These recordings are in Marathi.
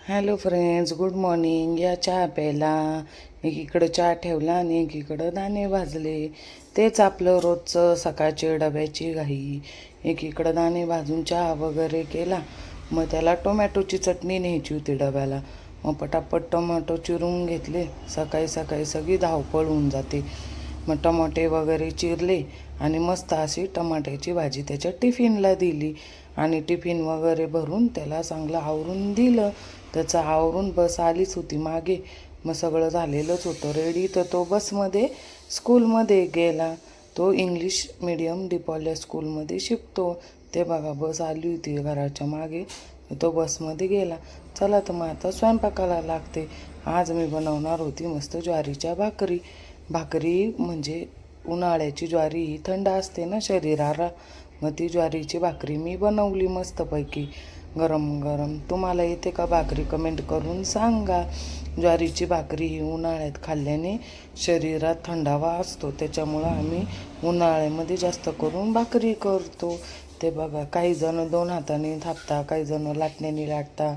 Hello friends, good morning. या चहा प्यायला. एकीकडं चहा ठेवला आणि एकीकडं दाणे भाजले. तेच आपलं रोजचं सकाळच्या डब्याची घाई. एकीकडं दाणे भाजून चहा वगैरे केला. मग त्याला टोमॅटोची चटणी न्यायची होती डब्याला. मग पटापट टोमॅटो चिरून घेतले. सकाळी सकाळी सगळी धावपळ होऊन जाते. मग टमाटे वगैरे चिरले आणि मस्त अशी टमाट्याची भाजी त्याच्या टिफिनला दिली आणि टिफिन वगैरे भरून त्याला चांगलं आवरून दिलं. त्याचं आवरून बस आलीच होती मागे. मग सगळं झालेलंच होतं रेडी. तर तो बसमध्ये स्कूलमध्ये गेला. तो इंग्लिश मीडियम डिपॉल्या स्कूलमध्ये शिकतो. ते बघा बस आली होती घराच्या मागे. तो बसमध्ये गेला. चला तर मग आता स्वयंपाकाला लागते. आज मी बनवणार होती मस्त ज्वारीच्या भाकरी. भाकरी म्हणजे उन्हाळ्याची ज्वारी ही थंड असते ना शरीराला. मग ती ज्वारीची भाकरी मी बनवली मस्तपैकी गरम गरम. तुम्हाला येते का भाकरी कमेंट करून सांगा. ज्वारीची भाकरी ही उन्हाळ्यात खाल्ल्याने शरीरात थंडावा असतो. त्याच्यामुळं आम्ही उन्हाळ्यामध्ये जास्त करून भाकरी करतो. ते बघा काही जण 2 हाताने थापता, काही जण लाटण्याने लाटता.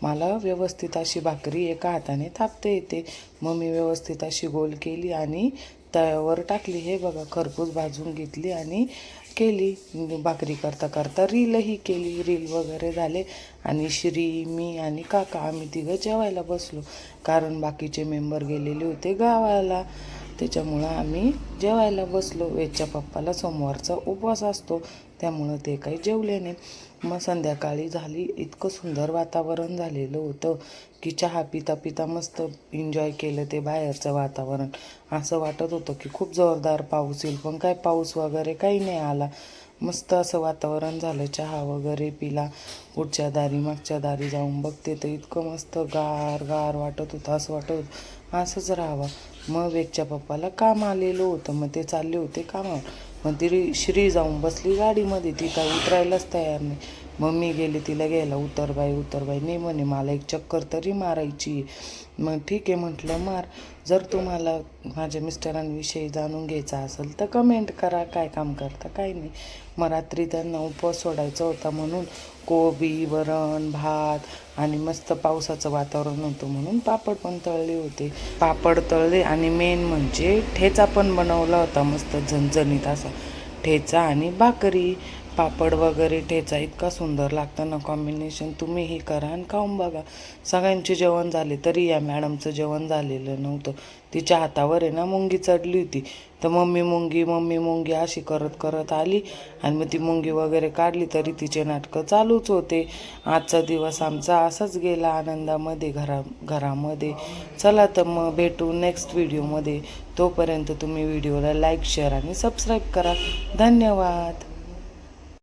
मला व्यवस्थित अशी भाकरी एका हाताने थापता येते. मग मी व्यवस्थित अशी गोल केली आणि तव्यावर टाकली. हे बघा खरपूस भाजून घेतली आणि केली. भाकरी करता करता रीलही केली. रील वगैरे झाले आणि श्री, मी आणि काका आम्ही तिघं जेवायला बसलो. कारण बाकीचे मेंबर गेलेले होते गावाला. त्याच्यामुळं आम्ही जेवायला बसलो. वेदच्या पप्पाला सोमवारचा उपवास असतो, त्यामुळं ते काही जेवले नाही. मग संध्याकाळी झाली. इतकं सुंदर वातावरण झालेलं होतं की चहा पिता पिता मस्त एन्जॉय केलं ते बाहेरचं वातावरण. असं वाटत होतं की खूप जोरदार पाऊस येईल, पण काय पाऊस वगैरे काही नाही आला. मस्त असं वातावरण झालं. चहा वगैरे पिला. पुढच्या दारी मागच्या दारी जाऊन बघते तर इतकं मस्त गार गार वाटत होतं. असं वाटत होतं असंच राहावं. मग वेदच्या पप्पाला काम आलेलं होतं. मग ते चालले होते कामावर. मग ती श्री जाऊन बसली गाडीमध्ये. ती काय उतरायलाच तयार नाही. मग मी गेले तिला घ्यायला. उतर बाई नाही म्हणे, मला एक चक्कर तरी मारायची. मग ठीक आहे म्हटलं मार. जर तुम्हाला माझ्या मिस्टरांविषयी जाणून घ्यायचं असेल तर कमेंट करा, काय काम करता काय नाही. मग रात्री त्यांना उपवास सोडायचा होता म्हणून कोबी, वरण, भात आणि मस्त पावसाचं वातावरण होतं म्हणून पापड पण तळले होते. पापड तळले आणि मेन म्हणजे ठेचा पण बनवला होता मस्त झणझणीत असा. ठेचा आणि भाकरी, पापड वगैरे ठेचा इतका सुंदर लागतं ना कॉम्बिनेशन. तुम्हीही करा आणि खाऊन बघा. सगळ्यांचे जेवण झाले तरी या मॅडमचं जेवण झालेलं नव्हतं. तिच्या हातावर आहे ना मुंगी चढली होती. तर मम्मी मुंगी अशी करत करत आली आणि मग ती मुंगी वगैरे काढली तरी तिचे नाटकं चालूच होते. आजचा दिवस आमचा असाच गेला आनंदामध्ये घरामध्ये. चला तर मग भेटू नेक्स्ट व्हिडिओमध्ये. तोपर्यंत तुम्ही व्हिडिओला लाईक, शेअर आणि सबस्क्राईब करा. धन्यवाद.